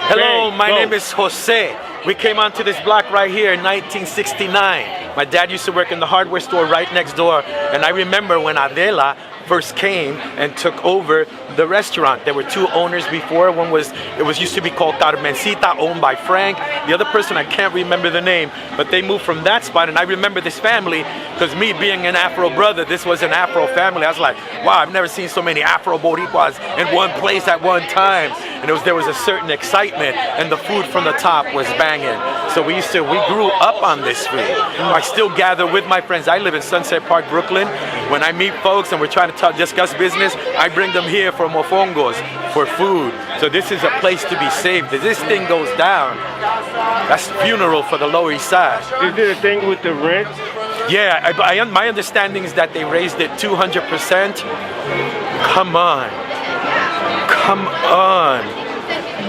Hello, my name is Jose. We came onto this block right here in 1969. My dad used to work in the hardware store right next door, and I remember when Adela first came and took over the restaurant. There were two owners before. One was, used to be called Carmencita, owned by Frank. The other person, I can't remember the name, but they moved from that spot, and I remember this family, because me being an Afro brother, this was an Afro family. I was like, wow, I've never seen so many Afro Boricuas in one place at one time. And there was a certain excitement, and the food from the top was banging. So we grew up on this food. I still gather with my friends. I live in Sunset Park, Brooklyn. When I meet folks and we're trying to discuss business, I bring them here for mofongos, for food. So this is a place to be saved. If this thing goes down, that's funeral for the Lower East Side. Is it a thing with the rent? Yeah, my understanding is that they raised it 200%. Come on. Come on.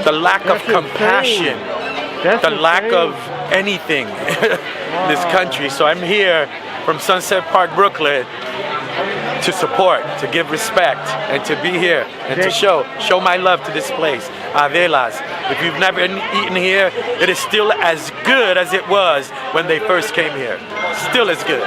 The lack of compassion. The lack of anything in this country. So I'm here from Sunset Park, Brooklyn, to support, to give respect, and to be here and to show my love to this place, Adela's. If you've never eaten here, it is still as good as it was when they first came here. Still as good.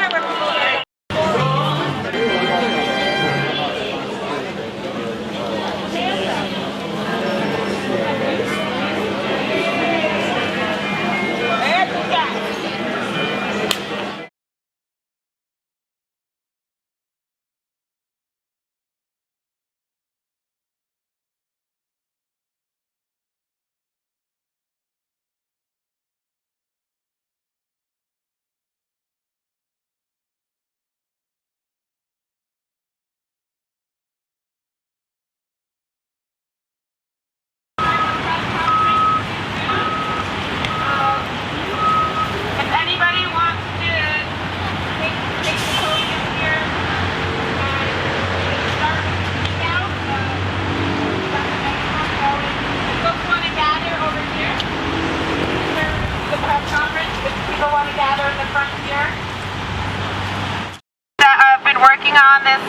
On this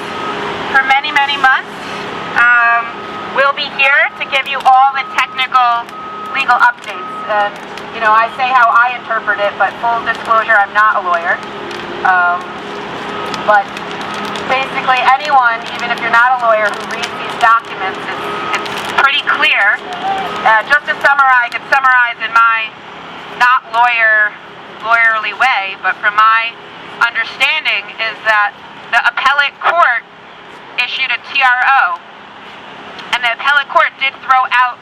for many months. We'll be here to give you all the technical legal updates. You know, I say how I interpret it, but full disclosure, I'm not a lawyer. But basically anyone, even if you're not a lawyer, who reads these documents, it's pretty clear. Just to summarize, I could summarize in my not lawyerly way, but from my understanding is that the appellate court issued a TRO, and the appellate court did throw out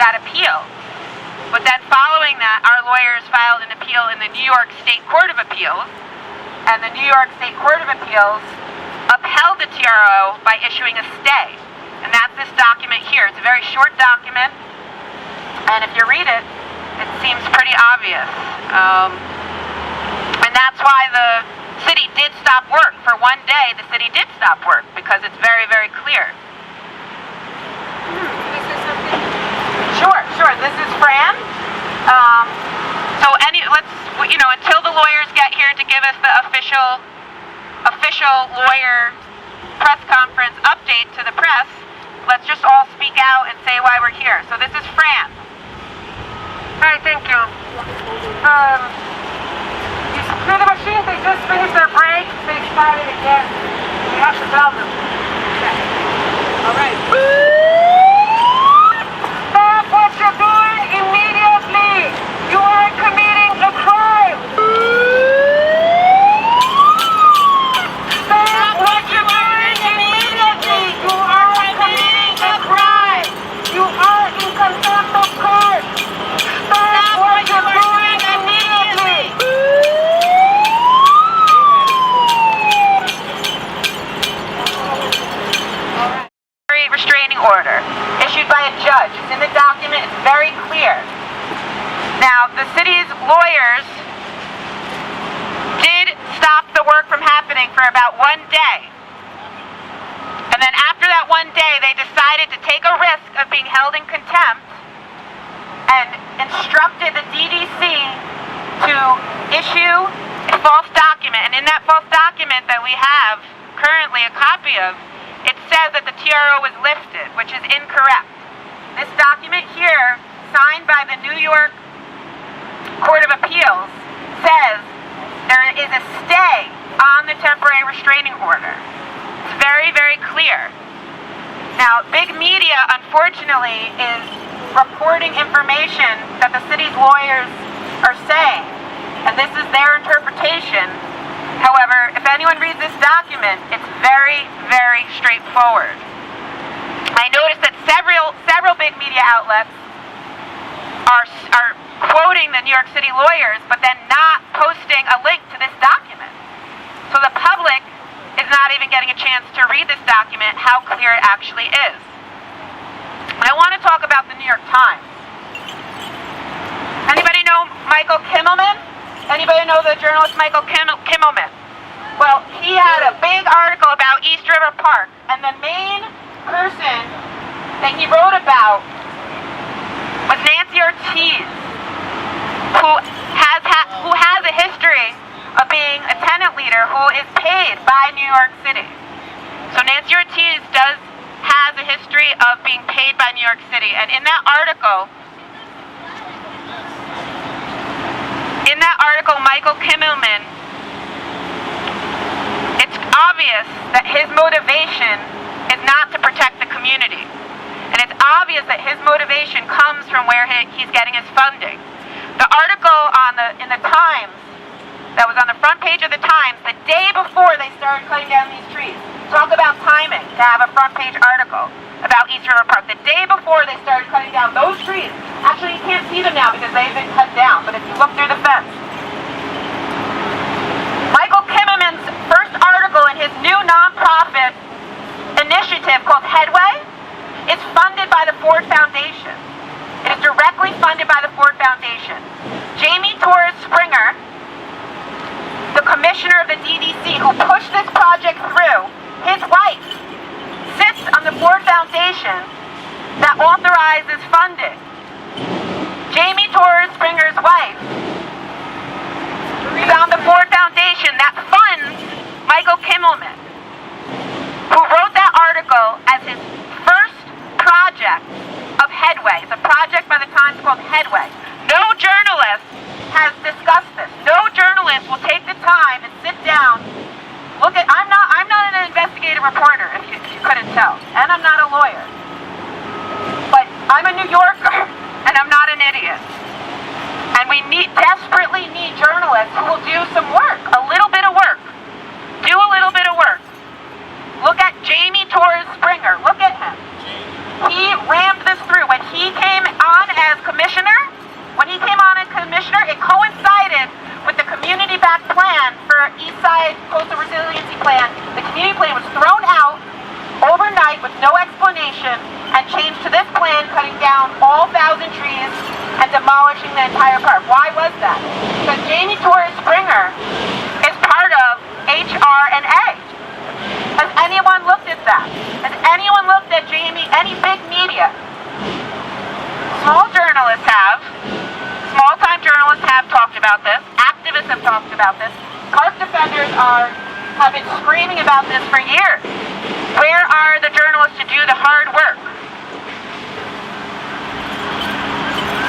that appeal. But then following that, our lawyers filed an appeal in the New York State Court of Appeals, and the New York State Court of Appeals upheld the TRO by issuing a stay. And that's this document here. It's a very short document, and if you read it, it seems pretty obvious. And that's why the city did stop work. For one day, the city did stop work because it's very clear. This is something. Sure. This is Fran. So until the lawyers get here to give us the official lawyer press conference update to the press, let's just all speak out and say why we're here. So this is Fran. Hi, thank you. The machines, they just finished their break. They started again. We have to tell them. Okay. All right. Stop what you're doing immediately. You are committing a crime. Stop what you're doing immediately. You are committing a crime. You are in contempt of court. Stop what you're doing immediately. Restraining order. for about 1 day. And then after that 1 day, they decided to take a risk of being held in contempt and instructed the DDC to issue a false document. And in that false document that we have currently a copy of, it says that the TRO was lifted, which is incorrect. This document here, signed by the New York Court of Appeals, says there is a stay on the temporary restraining order. It's very, very clear. Now, big media, unfortunately, is reporting information that the city's lawyers are saying, and this is their interpretation. However, if anyone reads this document, it's very, very straightforward. I noticed that several big media outlets are quoting the New York City lawyers, but then not posting a link to this document. So the public is not even getting a chance to read this document, how clear it actually is. I want to talk about the New York Times. Anybody know Michael Kimmelman? Anybody know the journalist Michael Kimmelman? Well, he had a big article about East River Park, and the main person that he wrote about was Nancy Ortiz, who has a history of being a tenant leader who is paid by New York City. So Nancy Ortiz has a history of being paid by New York City, and in that article, Michael Kimmelman, it's obvious that his motivation is not to protect the community. And it's obvious that his motivation comes from where he's getting his funding. The article in the Times, that was on the front page of the Times, the day before they started cutting down these trees. Talk about timing to have a front page article about East River Park. The day before they started cutting down those trees. Actually, you can't see them now because they've been cut down, but if you look through the fence. Michael Kimmelman's first article in his new nonprofit initiative called Headway is funded by the Ford Foundation. It is directly funded by the Ford Foundation. Jamie Torres Springer, the commissioner of the DDC who pushed this project through, his wife sits on the Ford Foundation that authorizes funding. Jamie Torres Springer's wife is on the Ford Foundation that funds Michael Kimmelman, who wrote that article as his first project of Headway. It's a project by the Times called Headway. No journalist has discussed this. No journalist will take the time and sit down. I'm not an investigative reporter, if you couldn't tell, and I'm not a lawyer. But I'm a New Yorker, and I'm not an idiot. And we desperately need journalists who will do some work, a little bit of work. Do a little bit of work. Look at Jamie Torres Springer. Look at him. He rammed this through. When he came on as commissioner, it coincided with the community-backed plan for East Side Coastal Resiliency Plan. The community plan was thrown out overnight with no explanation and changed to this plan, cutting down all 1,000 trees and demolishing the entire park. Why was that? Because Jamie Torres Springer is part of HR&A. Has anyone looked at that? Has anyone looked at Jamie, any big media? Small journalists have. Small-time journalists have talked about this. Activists have talked about this. Park defenders have been screaming about this for years. Where are the journalists to do the hard work?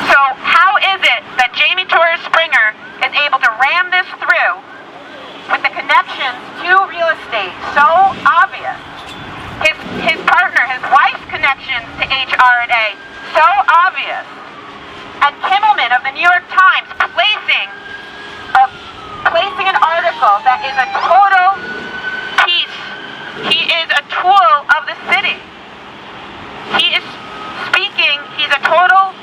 So how is it that Jamie Torres Springer is able to ram this through with the connections to real estate so obvious? His partner, his wife's connections to HR&A so obvious. And Kimmelman of the New York Times placing an article that is a total piece. He is a tool of the city. He is speaking, he's a total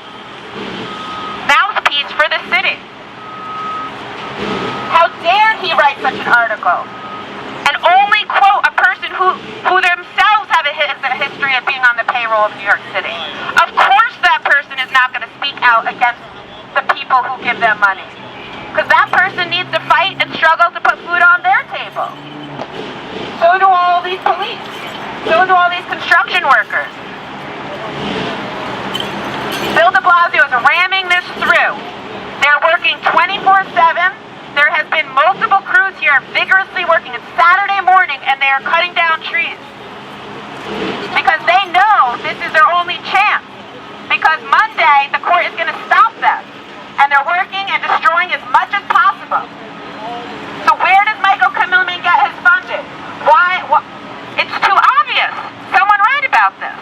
mouthpiece for the city. How dare he write such an article and only quote a person who themselves have a history of being on the payroll of New York City? Of course that person is not going to speak out against the people who give them money, because that person needs to fight and struggle to put food on their table. ramming this through. They're working 24/7. There has been multiple crews here vigorously working. It's Saturday morning and they are cutting down trees. Because they know this is their only chance. Because Monday, the court is going to stop them. And they're working and destroying as much as possible. So where does Michael Kimmelman get his funding? Why? It's too obvious. Someone write about this.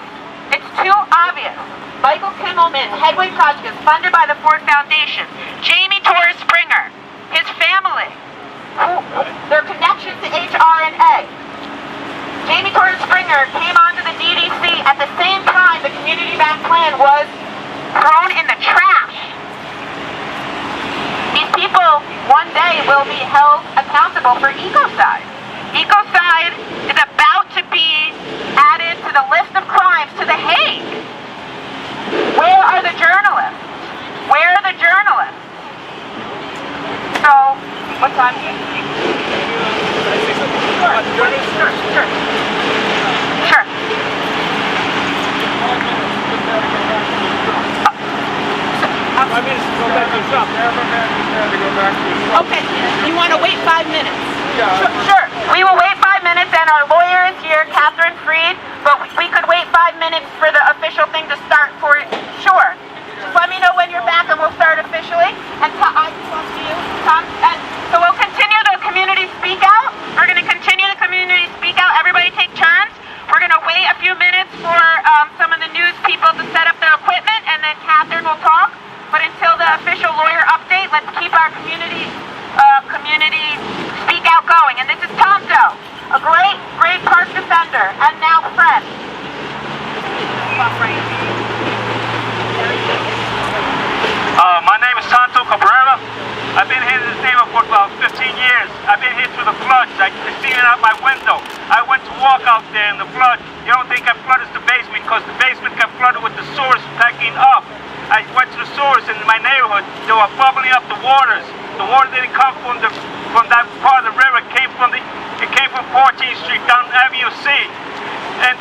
It's too obvious. Michael Kimmelman's Headway Project is funded by the Ford Foundation. Jamie Torres Springer, his family, their connections to HRNA. Jamie Torres Springer came onto the DDC at the same time the community bank plan was thrown in the trash. These people one day will be held accountable for Ecocide. Ecocide is about to be added to the list of crimes to The Hague. Where are the journalists? Where are the journalists? So, what time do you speak? Sure. Okay, you want to wait 5 minutes? Sure. We will wait 5 minutes and our lawyer is here, Catherine Freed, but we could wait 5 minutes for the official thing to start for it. Sure. Just let me know when you're back and we'll start officially. And I talk to you, Tom. And so we'll continue the community speak out. We're going to continue the community speak out. Everybody take turns. We're going to wait a few minutes for some of the news people to set up their equipment and then Catherine will talk. But until the official lawyer update, let's keep our community speak out going. And this is Tonto, a great park defender and now friend. My name is Tonto Cabrera. I've been here in this neighborhood for about 15 years. I've been here through the floods. I can see it out my window. I went to walk out there in the flood. You don't think I flooded the basement because the basement got flooded with the sewers backing up. I went to the sewers in my neighborhood. They were bubbling up the waters. The water didn't come from that part of the river. It came from 14th Street down Avenue C. And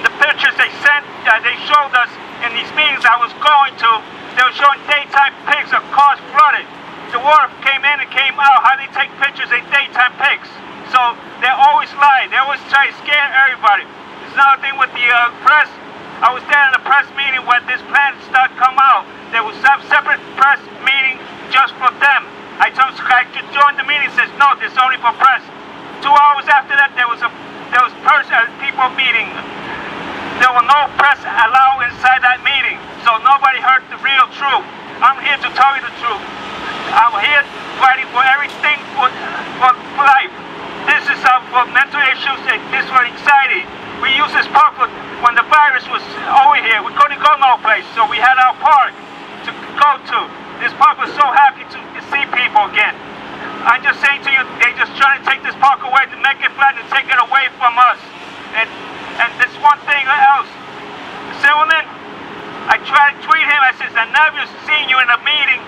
the pictures they sent, they showed us in these meetings I was going to. They were showing daytime pics of cars flooded. The water came in and came out. How they take pictures in daytime pics? So they always lie. They always try to scare everybody. There's another thing with the press. I was there in the press meeting when this plan started to come out. There was some separate press meeting just for them. I told I could join the meeting. Says no, this is only for press. 2 hours after that, there was people meeting. There were no press allowed inside that meeting, so nobody heard the real truth. I'm here to tell you the truth. I'm here fighting for everything for life. This is for mental issues. This is for anxiety. We use this park when the virus was over here. We couldn't go no place, so we had our park to go to. This park was so happy to see people again. I'm just saying to you, they're just trying to take this park away to make it flat and take it away from us. And this one thing else, Silverman, I tried to tweet him. I said, I never seen you in a meeting.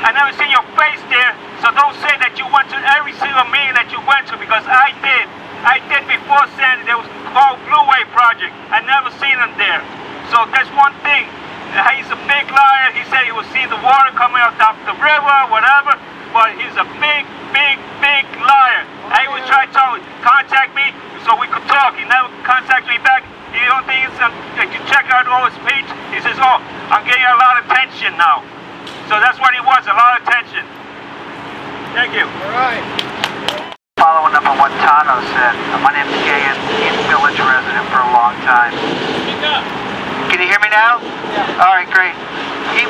I never seen your face there. So don't say that you went to every single meeting that you went to, because I did. I did before Sandy. There was called Blue Wave Project. I never seen him there. So that's one thing. He's a big liar. He said he would see the water coming out of the river, whatever. But he's a big liar. I would try to contact me so we could talk. He never contacted me back. The only thing is, if you check out all his speech, he says, oh, I'm getting a lot of attention now. So that's what he wants, a lot of attention. Thank you. All right. Following up on what Tano said, my name's Gay and he's a village resident for a long time. Can you hear me now? Yeah. All right, great.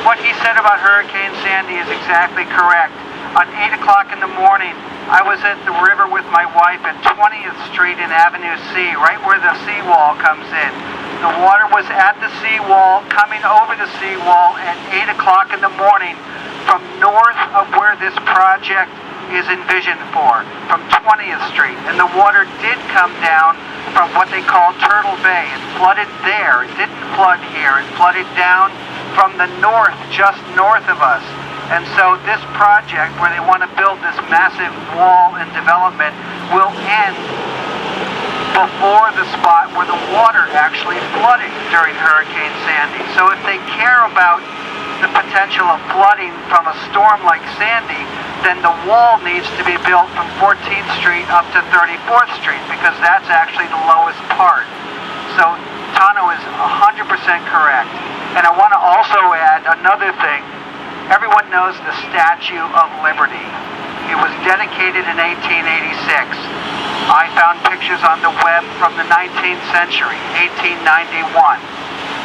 What he said about Hurricane Sandy is exactly correct. On 8 o'clock in the morning, I was at the river with my wife at 20th Street and Avenue C, right where the seawall comes in. The water was at the seawall, coming over the seawall at 8 o'clock in the morning from north of where this project is envisioned for, from 20th Street. And the water did come down from what they call Turtle Bay. It flooded there. It didn't flood here. It flooded down from the north, just north of us. And so this project, where they want to build this massive wall and development, will end before the spot where the water actually flooded during Hurricane Sandy. So if they care about the potential of flooding from a storm like Sandy, then the wall needs to be built from 14th Street up to 34th Street because that's actually the lowest part. So Tano is 100% correct. And I want to also add another thing. Everyone knows the Statue of Liberty. It was dedicated in 1886. I found pictures on the web from the 19th century, 1891,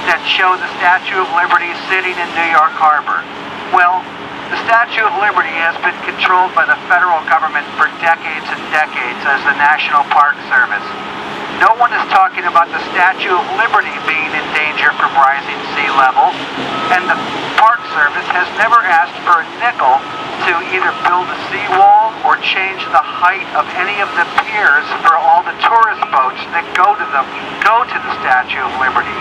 that show the Statue of Liberty sitting in New York Harbor. Well, the Statue of Liberty has been controlled by the federal government for decades and decades as the National Park Service. No one is talking about the Statue of Liberty being in danger from rising sea level, and the Park Service has never asked for a nickel to either build a seawall or change the height of any of the piers for all the tourist boats that go to the Statue of Liberty.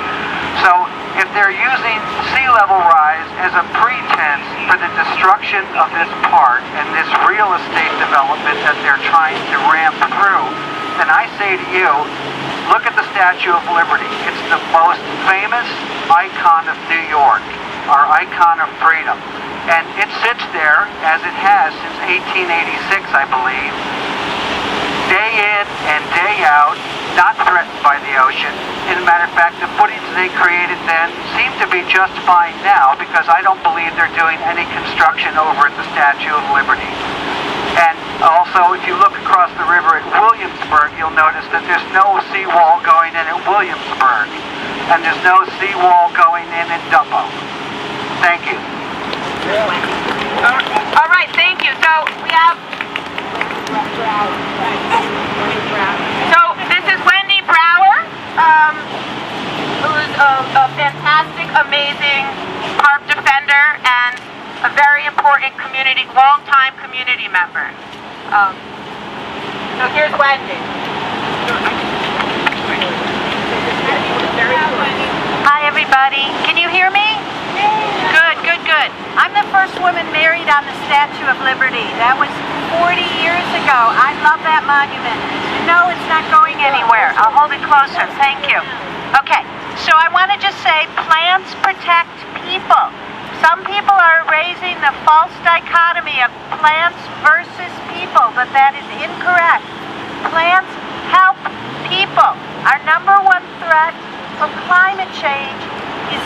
So if they're using sea level rise as a pretense for the destruction of this park and this real estate development that they're trying to ramp through, then I say to you, look at the Statue of Liberty. It's the most famous icon of New York, our icon of freedom. And it sits there, as it has since 1886, I believe, day in and day out, not threatened by the ocean. As a matter of fact, the footings they created then seem to be just fine now because I don't believe they're doing any construction over at the Statue of Liberty. And also, if you look across the river at Williamsburg, you'll notice that there's no seawall going in at Williamsburg. And there's no seawall going in at Dumbo. Thank you. All right, thank you. So we have... So this is Wendy Brower, who's a fantastic, amazing park defender and a very important long-time community member. So here's Wendy. Hi everybody, can you hear me? Good, good, good. I'm the first woman married on the Statue of Liberty. That was 40 years ago. I love that monument. No, it's not going anywhere. I'll hold it closer. Thank you. Okay, so I want to just say plants protect people. Some people are raising the false dichotomy of plants versus people, but that is incorrect. Plants help people. Our number one threat from climate change is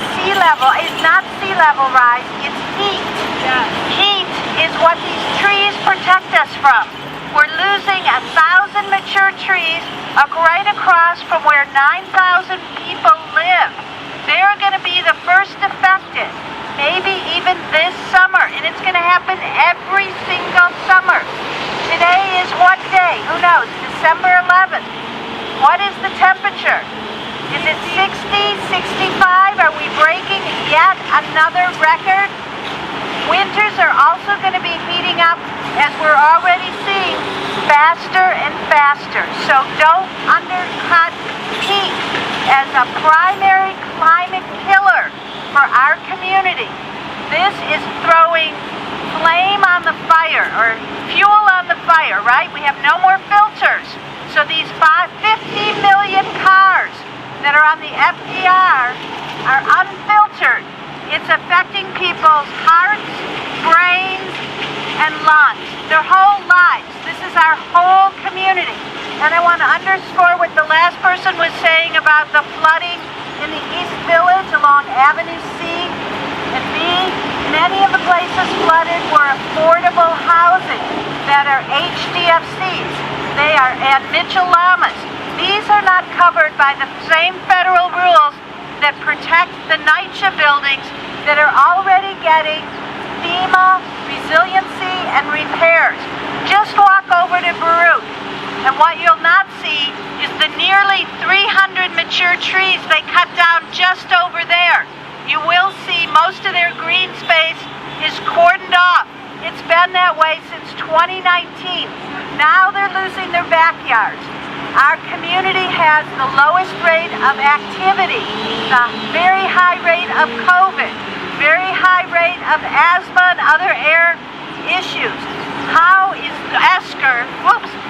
not sea level rise, it's heat. Yeah. Heat is what these trees protect us from. We're losing 1,000 mature trees right across from where 9,000 people live. They're going to be the first affected, maybe even this summer, and it's going to happen every single summer. Today is what day? Who knows? December 11th. What is the temperature? Is it 60, 65? Are we breaking yet another record? Winters are also going to be heating up, as we're already seeing, faster and faster. So don't undercut heat as a primary climate killer for our community. This is throwing flame on the fire, or fuel on the fire, right? We have no more filters. So these 50 million cars that are on the FDR are unfiltered. It's affecting people's hearts, brains, and lungs, their whole lives. This is our whole community. And I want to underscore what the last person was saying about the flooding in the East Village along Avenue C and B. Many of the places flooded were affordable housing that are HDFCs. They are and Mitchell Lamas. These are not covered by the same federal rules that protect the NYCHA buildings that are already getting FEMA, resiliency, and repairs. Just walk over to Baruch, and what you'll not see is the nearly 300 mature trees they cut down just over there. You will see most of their green space is cordoned off. It's been that way since 2019. Now they're losing their backyards. Our community has the lowest rate of activity, the very high rate of COVID, very high rate of asthma and other air issues. How is ESCR,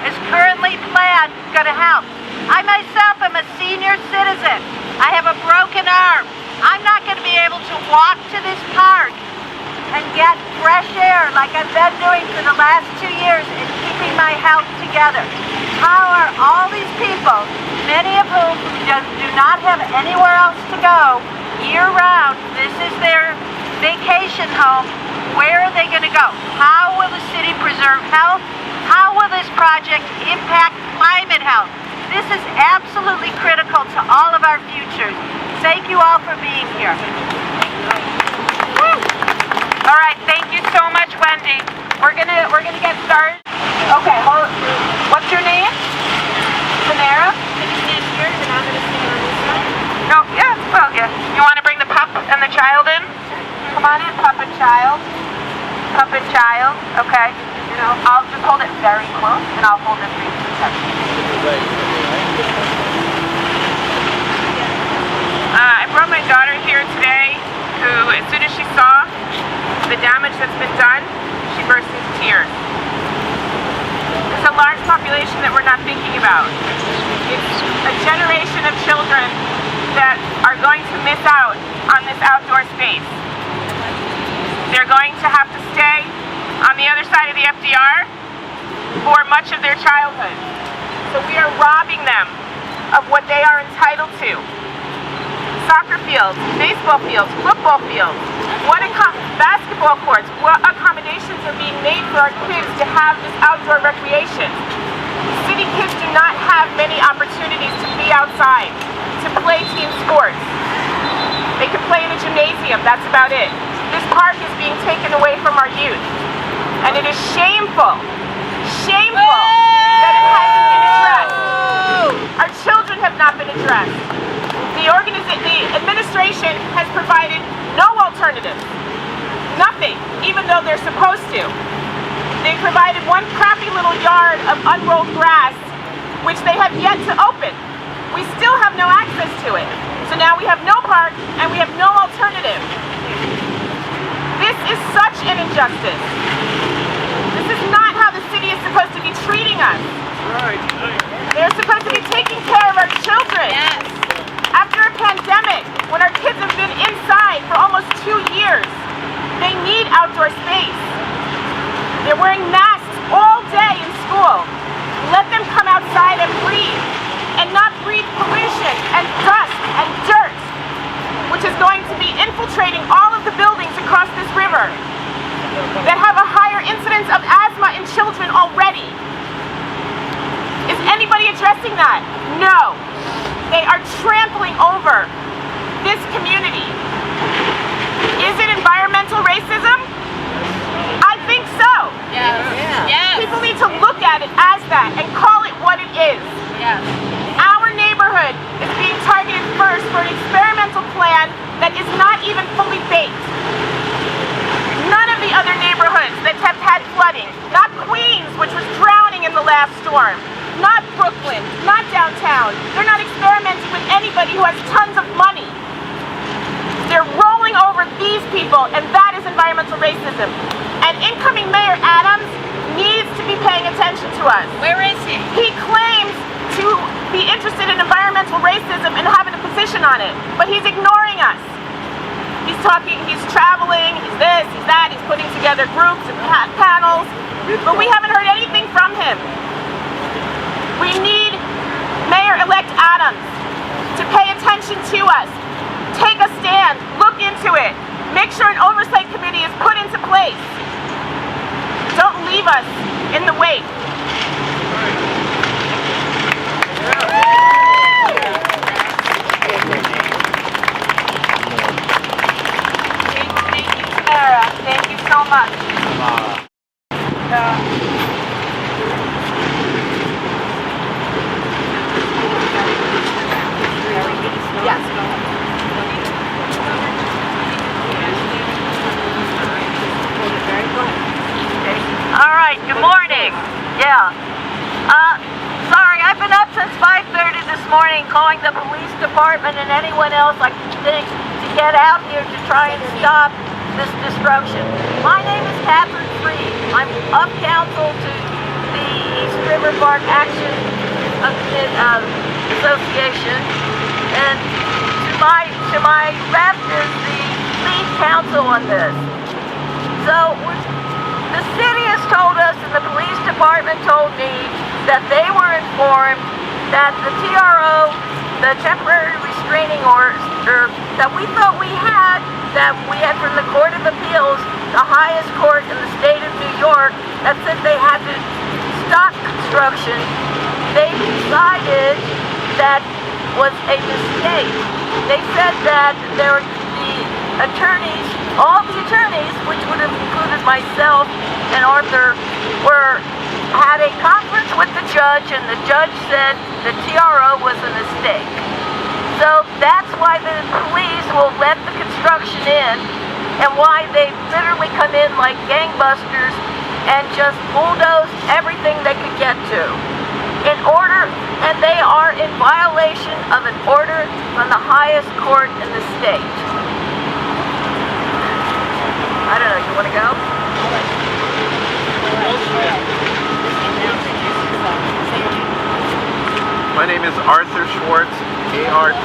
is currently planned, going to help? I myself am a senior citizen. I have a broken arm. I'm not going to be able to walk to this park and get fresh air like I've been doing for the last 2 years and keeping my health together? How are all these people, many of whom just do not have anywhere else to go year-round, this is their vacation home, where are they going to go? How will the city preserve health? How will this project impact climate health? This is absolutely critical to all of our futures. Thank you all for being here. All right, thank you so much, Wendy. We're gonna get started. Okay, what's your name? Samara? Can you stand here and I'm going to stand on this side? No, yeah, well, yeah. You want to bring the pup and the child in? Come on in, pup and child. Pup and child, okay. You know, I'll just hold it very close and I'll hold it for you to touch. I brought my daughter here today, who, as soon as she saw the damage that's been done, she burst into tears. It's a large population that we're not thinking about. It's a generation of children that are going to miss out on this outdoor space. They're going to have to stay on the other side of the FDR for much of their childhood. So we are robbing them of what they are entitled to. Soccer fields, baseball fields, football fields, basketball courts, what accommodations are being made for our kids to have this outdoor recreation. City kids do not have many opportunities to be outside, to play team sports. They can play in a gymnasium, that's about it. This park is being taken away from our youth. And it is shameful, shameful that it hasn't been addressed. Our children have not been addressed. The administration has provided no alternative. Nothing, even though they're supposed to. They provided one crappy little yard of unrolled grass, which they have yet to open. We still have no access to it. So now we have no park and we have no alternative. This is such an injustice. This is not how the city is supposed to be treating us. Right. They're supposed to be taking care of our children. Yes. After a pandemic, when our kids have been inside for almost 2 years, they need outdoor space. They're wearing masks all day in school. Let them come outside and breathe, and not breathe pollution and dust and dirt, which is going to be infiltrating all of the buildings across this river that have a higher incidence of asthma in children already. Is anybody addressing that? No. They are trampling over this community. Is it environmental racism? I think so. Yes. Yes. People need to look at it as that and call it what it is. Yes. Our neighborhood is being targeted first for an experimental plan that is not even fully baked. None of the other neighborhoods that have had flooding, not Queens, which was drowning in the last storm, not Brooklyn, not downtown. They're not experimenting with anybody who has tons of money. They're rolling over these people, and that is environmental racism. And incoming Mayor Adams needs to be paying attention to us. Where is he? He claims to be interested in environmental racism and having a position on it, but he's ignoring us. He's talking, he's traveling, he's this, he's that, he's putting together groups and panels, but we haven't heard anything from him. We need Mayor-elect Adams to pay attention to us, take a stand, look into it, make sure an oversight committee is put into place. Don't leave us in the wake. Thank you, Sarah. Thank you so much. Yes. All right, good morning. Yeah. Sorry, I've been up since 5:30 this morning calling the police department and anyone else I can think to get out here to try and stop this destruction. My name is Catherine Freed. I'm of counsel to the East River Park Action Association, and to my left is the lead counsel on this. So the city has told us, and the police department told me, that they were informed that the TRO, the temporary restraining order that we thought we had from the Court of Appeals, the highest court in the state of New York, that said they had to stop construction, they decided that was a mistake. They said that the attorneys, all the attorneys, which would have included myself and Arthur, had a conference with the judge, and the judge said the TRO was a mistake. So that's why the police will let the construction in, and why they literally come in like gangbusters and just bulldoze everything they could get to. And they are in violation of an order from the highest court in the state. I don't know, you want to go? My name is Arthur Schwartz, A-R-T.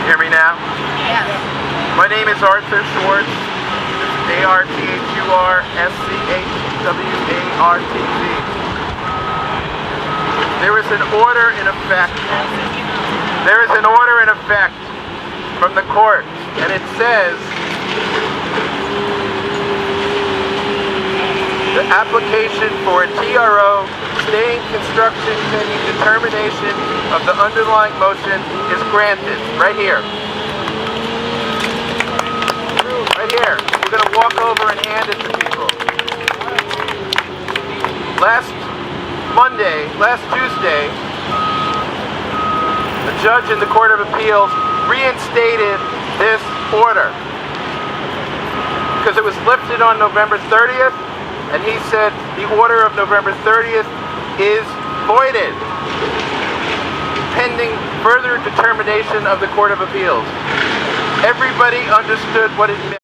Hear me now? Yes. My name is Arthur Schwartz, A-R-T-H-U-R-S-C-H-W-A-R-T-Z. There is an order in effect. There is an order in effect from the court, and it says the application for a TRO staying construction pending determination of the underlying motion is granted. Right here. Right here. We're going to walk over and hand it to people. Last Tuesday, the judge in the Court of Appeals reinstated this order because it was lifted on November 30th, and he said the order of November 30th is voided pending further determination of the Court of Appeals. Everybody understood what it meant.